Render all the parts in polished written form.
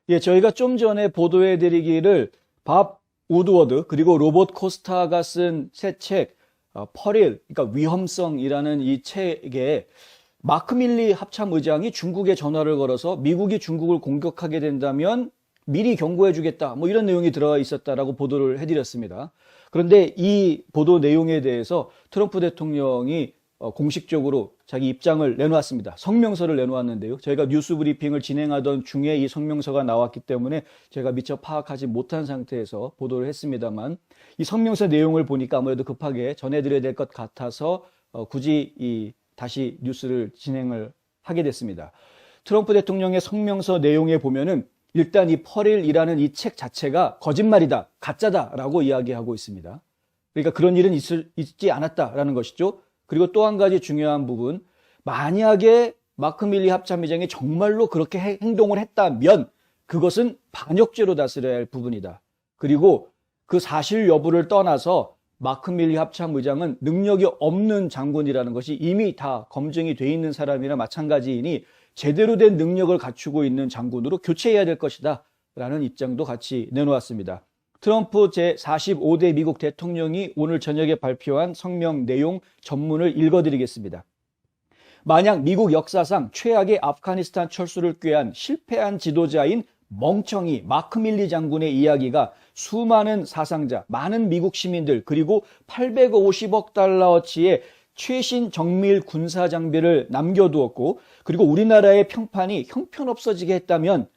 예, 저희가 좀 전에 보도해드리기를 밥 우드워드 그리고 로봇 코스타가 쓴 새 책, 퍼릴, 그러니까 위험성이라는 이 책에 마크 밀리 합참의장이 중국에 전화를 걸어서 미국이 중국을 공격하게 된다면 미리 경고해주겠다, 뭐 이런 내용이 들어가 있었다라고 보도를 해드렸습니다. 그런데 이 보도 내용에 대해서 트럼프 대통령이 공식적으로 자기 입장을 내놓았습니다. 성명서를 내놓았는데요. 저희가 뉴스 브리핑을 진행하던 중에 이 성명서가 나왔기 때문에 제가 미처 파악하지 못한 상태에서 보도를 했습니다만, 이 성명서 내용을 보니까 아무래도 급하게 전해드려야 될 것 같아서 굳이 다시 뉴스를 진행을 하게 됐습니다. 트럼프 대통령의 성명서 내용에 보면은 일단 이 퍼릴이라는 이 책 자체가 거짓말이다, 가짜다라고 이야기하고 있습니다. 그러니까 그런 일은 있지 않았다라는 것이죠. 그리고 또 한 가지 중요한 부분, 만약에 마크 밀리 합참의장이 정말로 그렇게 행동을 했다면 그것은 반역죄로 다스려야 할 부분이다. 그리고 그 사실 여부를 떠나서 마크 밀리 합참의장은 능력이 없는 장군이라는 것이 이미 다 검증이 돼 있는 사람이나 마찬가지이니 제대로 된 능력을 갖추고 있는 장군으로 교체해야 될 것이다 라는 입장도 같이 내놓았습니다. 트럼프 제45대 미국 대통령이 오늘 저녁에 발표한 성명 내용 전문을 읽어드리겠습니다. 만약 미국 역사상 최악의 아프가니스탄 철수를 꾀한 실패한 지도자인 멍청이 마크 밀리 장군의 이야기가 수많은 사상자, 많은 미국 시민들, 그리고 850억 달러어치의 최신 정밀 군사 장비를 남겨두었고, 그리고 우리나라의 평판이 형편없어지게 했다면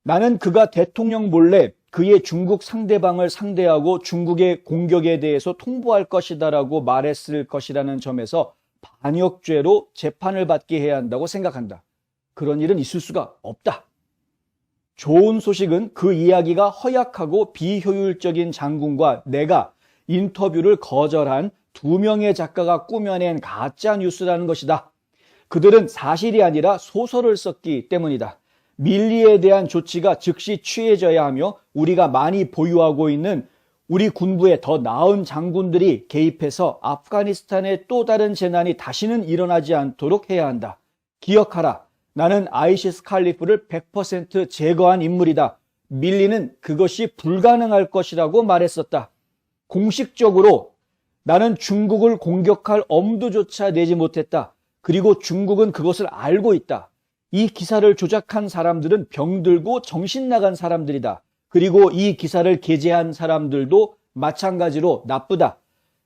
나는 그가 대통령 몰래 그의 중국 상대방을 상대하고 중국의 공격에 대해서 통보할 것이다라고 말했을 것이라는 점에서 반역죄로 재판을 받게 해야 한다고 생각한다. 그런 일은 있을 수가 없다. 좋은 소식은 그 이야기가 허약하고 비효율적인 장군과 내가 인터뷰를 거절한 2명의 작가가 꾸며낸 가짜 뉴스라는 것이다. 그들은 사실이 아니라 소설을 썼기 때문이다. 밀리에 대한 조치가 즉시 취해져야 하며 우리가 많이 보유하고 있는 우리 군부의 더 나은 장군들이 개입해서 아프가니스탄의 또 다른 재난이 다시는 일어나지 않도록 해야 한다. 기억하라. 나는 아이시스 칼리프를 100% 제거한 인물이다. 밀리는 그것이 불가능할 것이라고 말했었다. 공식적으로 나는 중국을 공격할 엄두조차 내지 못했다. 그리고 중국은 그것을 알고 있다. 이 기사를 조작한 사람들은 병들고 정신 나간 사람들이다. 그리고 이 기사를 게재한 사람들도 마찬가지로 나쁘다.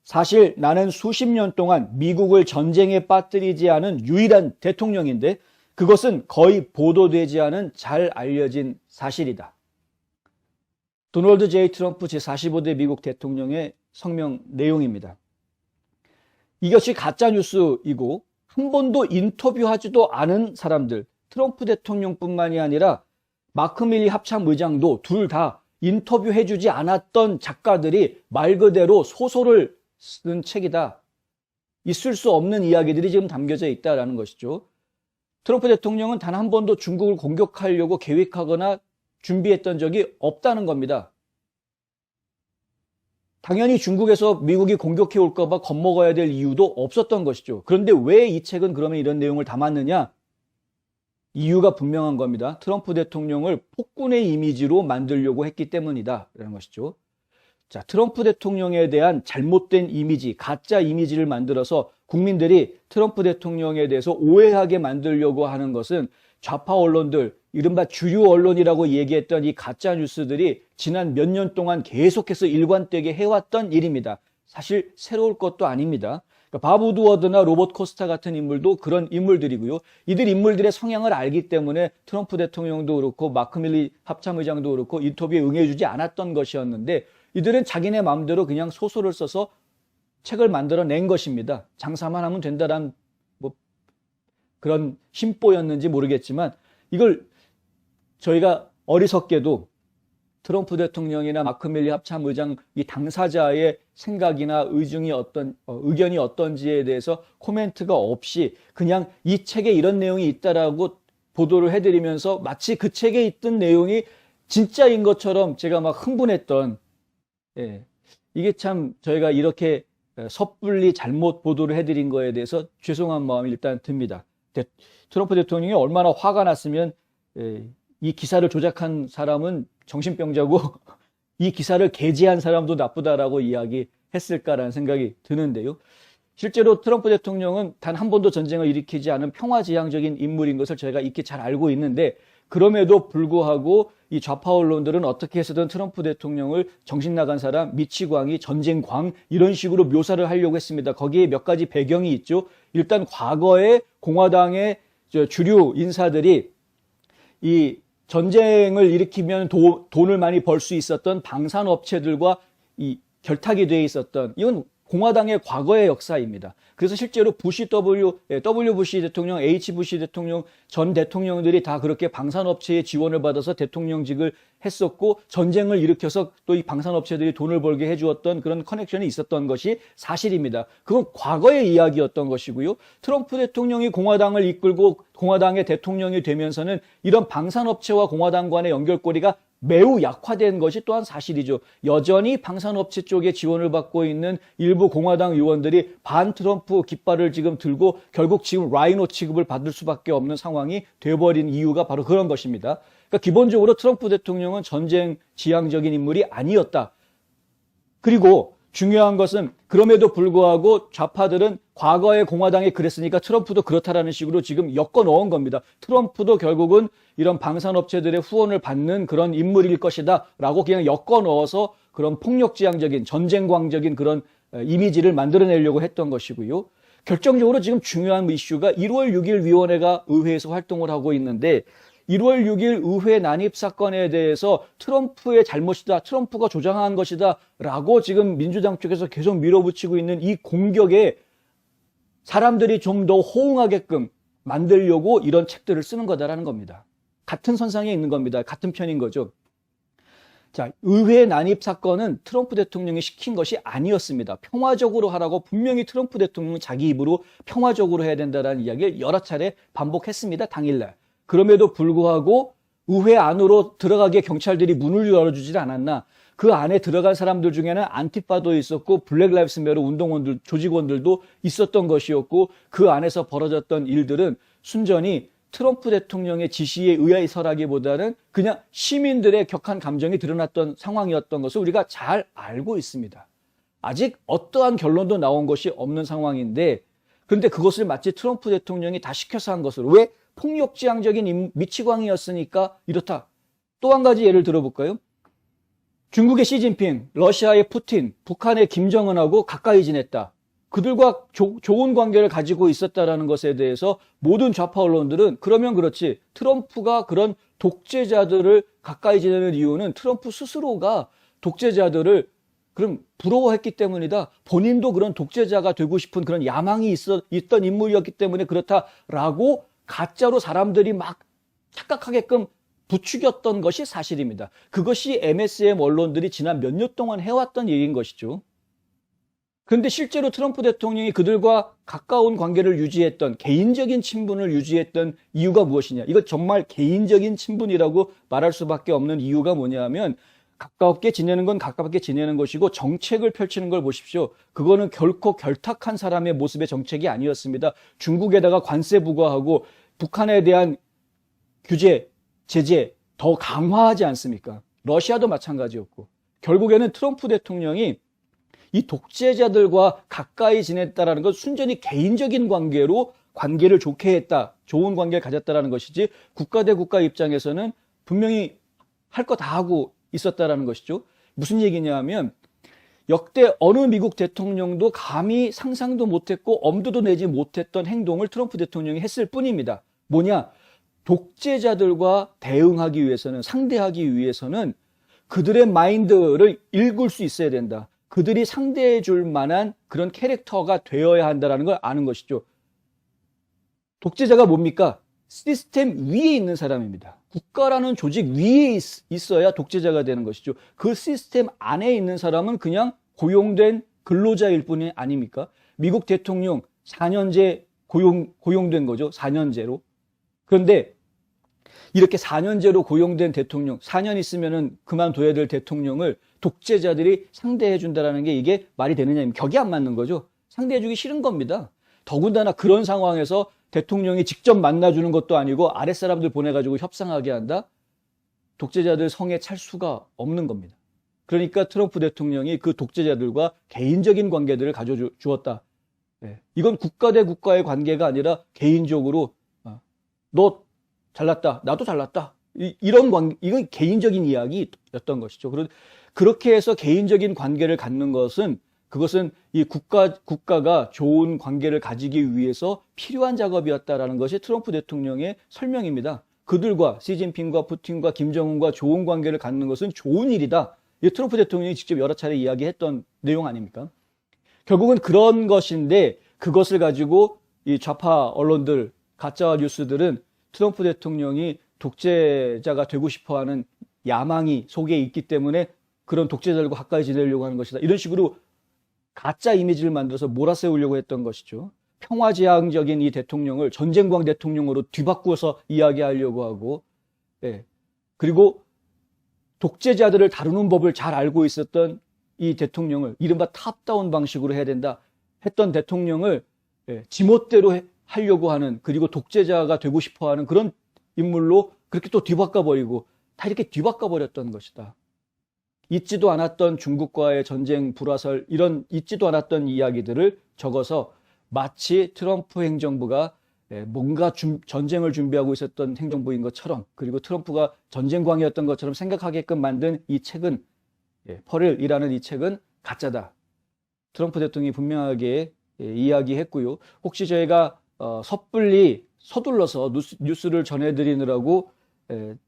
사실 나는 수십 년 동안 미국을 전쟁에 빠뜨리지 않은 유일한 대통령인데 그것은 거의 보도되지 않은 잘 알려진 사실이다. 도널드 J. 트럼프 제45대 미국 대통령의 성명 내용입니다. 이것이 가짜뉴스이고 한 번도 인터뷰하지도 않은 사람들, 트럼프 대통령뿐만이 아니라 마크 밀리 합참의장도 둘 다 인터뷰해주지 않았던 작가들이 말 그대로 소설을 쓴 책이다. 있을 수 없는 이야기들이 지금 담겨져 있다는 것이죠. 트럼프 대통령은 단 한 번도 중국을 공격하려고 계획하거나 준비했던 적이 없다는 겁니다. 당연히 중국에서 미국이 공격해 올까 봐 겁먹어야 될 이유도 없었던 것이죠. 그런데 왜 이 책은 그러면 이런 내용을 담았느냐? 이유가 분명한 겁니다. 트럼프 대통령을 폭군의 이미지로 만들려고 했기 때문이다 라는 것이죠. 자, 트럼프 대통령에 대한 잘못된 이미지, 가짜 이미지를 만들어서 국민들이 트럼프 대통령에 대해서 오해하게 만들려고 하는 것은 좌파 언론들, 이른바 주류 언론이라고 얘기했던 이 가짜 뉴스들이 지난 몇 년 동안 계속해서 일관되게 해왔던 일입니다. 사실 새로울 것도 아닙니다. 그러니까 밥 우드워드나 로봇 코스타 같은 인물도 그런 인물들이고요. 이들 인물들의 성향을 알기 때문에 트럼프 대통령도 그렇고 마크 밀리 합참의장도 그렇고 인터뷰에 응해주지 않았던 것이었는데 이들은 자기네 마음대로 그냥 소설을 써서 책을 만들어낸 것입니다. 장사만 하면 된다란 뭐 그런 심보였는지 모르겠지만 이걸 저희가 어리석게도 트럼프 대통령이나 마크 밀리 합참의장 이 당사자의 생각이나 의견이 어떤지에 대해서 코멘트가 없이 그냥 이 책에 이런 내용이 있다라고 보도를 해드리면서 마치 그 책에 있던 내용이 진짜인 것처럼 제가 막 흥분했던, 이게 참 저희가 이렇게 섣불리 잘못 보도를 해드린 거에 대해서 죄송한 마음이 일단 듭니다. 트럼프 대통령이 얼마나 화가 났으면 이 기사를 조작한 사람은 정신병자고 이 기사를 게재한 사람도 나쁘다라고 이야기했을까라는 생각이 드는데요. 실제로 트럼프 대통령은 단 한 번도 전쟁을 일으키지 않은 평화지향적인 인물인 것을 저희가 익히 잘 알고 있는데, 그럼에도 불구하고 이 좌파 언론들은 어떻게 해서든 트럼프 대통령을 정신 나간 사람, 미치광이, 전쟁광 이런 식으로 묘사를 하려고 했습니다. 거기에 몇 가지 배경이 있죠. 일단 과거에 공화당의 주류 인사들이 이 전쟁을 일으키면 돈을 많이 벌 수 있었던 방산업체들과 이 결탁이 돼 있었던, 이건 공화당의 과거의 역사입니다. 그래서 실제로 W 부시 대통령, H 부시 대통령, 전 대통령들이 다 그렇게 방산업체의 지원을 받아서 대통령직을 했었고, 전쟁을 일으켜서 또 이 방산업체들이 돈을 벌게 해주었던 그런 커넥션이 있었던 것이 사실입니다. 그건 과거의 이야기였던 것이고요. 트럼프 대통령이 공화당을 이끌고 공화당의 대통령이 되면서는 이런 방산업체와 공화당 간의 연결고리가 매우 약화된 것이 또한 사실이죠. 여전히 방산업체 쪽에 지원을 받고 있는 일부 공화당 의원들이 반트럼프 깃발을 지금 들고 결국 지금 라이노 취급을 받을 수밖에 없는 상황이 돼버린 이유가 바로 그런 것입니다. 그러니까 기본적으로 트럼프 대통령은 전쟁 지향적인 인물이 아니었다. 그리고 중요한 것은 그럼에도 불구하고 좌파들은 과거에 공화당이 그랬으니까 트럼프도 그렇다라는 식으로 지금 엮어 넣은 겁니다. 트럼프도 결국은 이런 방산업체들의 후원을 받는 그런 인물일 것이다 라고 그냥 엮어 넣어서 그런 폭력지향적인 전쟁광적인 그런 이미지를 만들어내려고 했던 것이고요. 결정적으로 지금 중요한 이슈가 1월 6일 위원회가 의회에서 활동을 하고 있는데, 1월 6일 의회 난입 사건에 대해서 트럼프의 잘못이다, 트럼프가 조장한 것이다 라고 지금 민주당 쪽에서 계속 밀어붙이고 있는 이 공격에 사람들이 좀 더 호응하게끔 만들려고 이런 책들을 쓰는 거다라는 겁니다. 같은 선상에 있는 겁니다. 같은 편인 거죠. 자, 의회 난입 사건은 트럼프 대통령이 시킨 것이 아니었습니다. 평화적으로 하라고 분명히 트럼프 대통령은 자기 입으로 평화적으로 해야 된다는 이야기를 여러 차례 반복했습니다. 당일날. 그럼에도 불구하고 의회 안으로 들어가기에 경찰들이 문을 열어주질 않았나. 그 안에 들어간 사람들 중에는 안티파도 있었고 블랙 라이브스 매터 운동원들, 조직원들도 있었던 것이었고, 그 안에서 벌어졌던 일들은 순전히 트럼프 대통령의 지시에 의해서라기보다는 그냥 시민들의 격한 감정이 드러났던 상황이었던 것을 우리가 잘 알고 있습니다. 아직 어떠한 결론도 나온 것이 없는 상황인데, 그런데 그것을 마치 트럼프 대통령이 다 시켜서 한 것으로, 왜? 폭력지향적인 미치광이었으니까 이렇다. 또 한 가지 예를 들어볼까요? 중국의 시진핑, 러시아의 푸틴, 북한의 김정은하고 가까이 지냈다. 그들과 좋은 관계를 가지고 있었다라는 것에 대해서 모든 좌파 언론들은 그러면 그렇지, 트럼프가 그런 독재자들을 가까이 지내는 이유는 트럼프 스스로가 독재자들을 그럼 부러워했기 때문이다. 본인도 그런 독재자가 되고 싶은 그런 야망이 있던 인물이었기 때문에 그렇다라고 가짜로 사람들이 막 착각하게끔 부추겼던 것이 사실입니다. 그것이 MSM 언론들이 지난 몇 년 동안 해왔던 얘기인 것이죠. 그런데 실제로 트럼프 대통령이 그들과 가까운 관계를 유지했던, 개인적인 친분을 유지했던 이유가 무엇이냐. 이거 정말 개인적인 친분이라고 말할 수밖에 없는 이유가 뭐냐면, 가깝게 지내는 건 가깝게 지내는 것이고 정책을 펼치는 걸 보십시오. 그거는 결코 결탁한 사람의 모습의 정책이 아니었습니다. 중국에다가 관세 부과하고 북한에 대한 규제, 제재 더 강화하지 않습니까? 러시아도 마찬가지였고, 결국에는 트럼프 대통령이 이 독재자들과 가까이 지냈다라는 건 순전히 개인적인 관계로 관계를 좋게 했다, 좋은 관계를 가졌다라는 것이지, 국가 대 국가 입장에서는 분명히 할 거 다 하고 있었다라는 것이죠. 무슨 얘기냐면, 역대 어느 미국 대통령도 감히 상상도 못했고 엄두도 내지 못했던 행동을 트럼프 대통령이 했을 뿐입니다. 뭐냐? 독재자들과 대응하기 위해서는, 상대하기 위해서는 그들의 마인드를 읽을 수 있어야 된다. 그들이 상대해 줄 만한 그런 캐릭터가 되어야 한다는 걸 아는 것이죠. 독재자가 뭡니까? 시스템 위에 있는 사람입니다. 국가라는 조직 위에 있어야 독재자가 되는 것이죠. 그 시스템 안에 있는 사람은 그냥 고용된 근로자일 뿐이 아닙니까? 미국 대통령 4년제 고용된 거죠. 4년제로. 그런데 이렇게 4년제로 고용된 대통령, 4년 있으면은 그만둬야 될 대통령을 독재자들이 상대해 준다라는 게 이게 말이 되느냐, 격이 안 맞는 거죠. 상대해 주기 싫은 겁니다. 더군다나 그런 상황에서 대통령이 직접 만나주는 것도 아니고 아랫사람들 보내가지고 협상하게 한다? 독재자들 성에 찰 수가 없는 겁니다. 그러니까 트럼프 대통령이 그 독재자들과 개인적인 관계들을 가져주었다. 이건 국가 대 국가의 관계가 아니라 개인적으로 너 잘났다, 나도 잘났다. 이건 개인적인 이야기였던 것이죠. 그렇게 해서 개인적인 관계를 갖는 것은 그것은 이 국가가 좋은 관계를 가지기 위해서 필요한 작업이었다라는 것이 트럼프 대통령의 설명입니다. 그들과 시진핑과 푸틴과 김정은과 좋은 관계를 갖는 것은 좋은 일이다. 이 트럼프 대통령이 직접 여러 차례 이야기했던 내용 아닙니까? 결국은 그런 것인데 그것을 가지고 이 좌파 언론들, 가짜 뉴스들은 트럼프 대통령이 독재자가 되고 싶어하는 야망이 속에 있기 때문에 그런 독재자들과 가까이 지내려고 하는 것이다. 이런 식으로 가짜 이미지를 만들어서 몰아세우려고 했던 것이죠. 평화지향적인 이 대통령을 전쟁광 대통령으로 뒤바꾸어서 이야기하려고 하고, 그리고 독재자들을 다루는 법을 잘 알고 있었던 이 대통령을 이른바 탑다운 방식으로 해야 된다 했던 대통령을 지멋대로 하려고 하는, 그리고 독재자가 되고 싶어하는 그런 인물로 그렇게 또 뒤바꿔버리고 다 이렇게 뒤바꿔버렸던 것이다. 잊지도 않았던 중국과의 전쟁 불화설, 이런 잊지도 않았던 이야기들을 적어서 마치 트럼프 행정부가 뭔가 전쟁을 준비하고 있었던 행정부인 것처럼, 그리고 트럼프가 전쟁광이었던 것처럼 생각하게끔 만든 이 책은, 퍼렐이라는 이 책은 가짜다. 트럼프 대통령이 분명하게 이야기했고요. 혹시 저희가 섣불리 서둘러서 뉴스를 전해드리느라고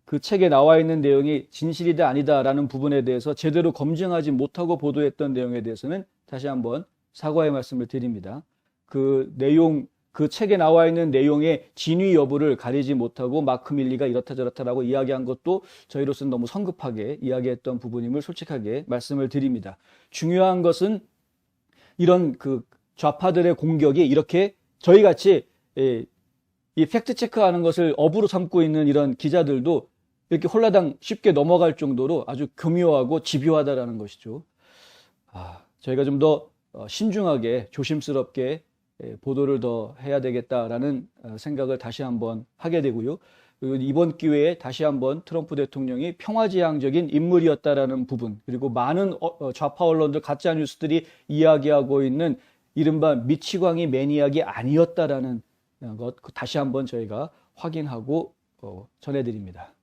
그 책에 나와 있는 내용이 진실이다 아니다라는 부분에 대해서 제대로 검증하지 못하고 보도했던 내용에 대해서는 다시 한번 사과의 말씀을 드립니다. 그 책에 나와 있는 내용의 진위 여부를 가리지 못하고 마크 밀리가 이렇다 저렇다라고 이야기한 것도 저희로서는 너무 성급하게 이야기했던 부분임을 솔직하게 말씀을 드립니다. 중요한 것은 이런 그 좌파들의 공격이 이렇게 저희같이 이 팩트 체크하는 것을 업으로 삼고 있는 이런 기자들도 이렇게 홀라당 쉽게 넘어갈 정도로 아주 교묘하고 집요하다라는 것이죠. 저희가 좀 더 신중하게 조심스럽게 보도를 더 해야 되겠다라는 생각을 다시 한번 하게 되고요. 그리고 이번 기회에 다시 한번 트럼프 대통령이 평화지향적인 인물이었다라는 부분, 그리고 많은 좌파 언론들, 가짜 뉴스들이 이야기하고 있는 이른바 미치광이 매니악이 아니었다라는 것 다시 한번 저희가 확인하고 전해드립니다.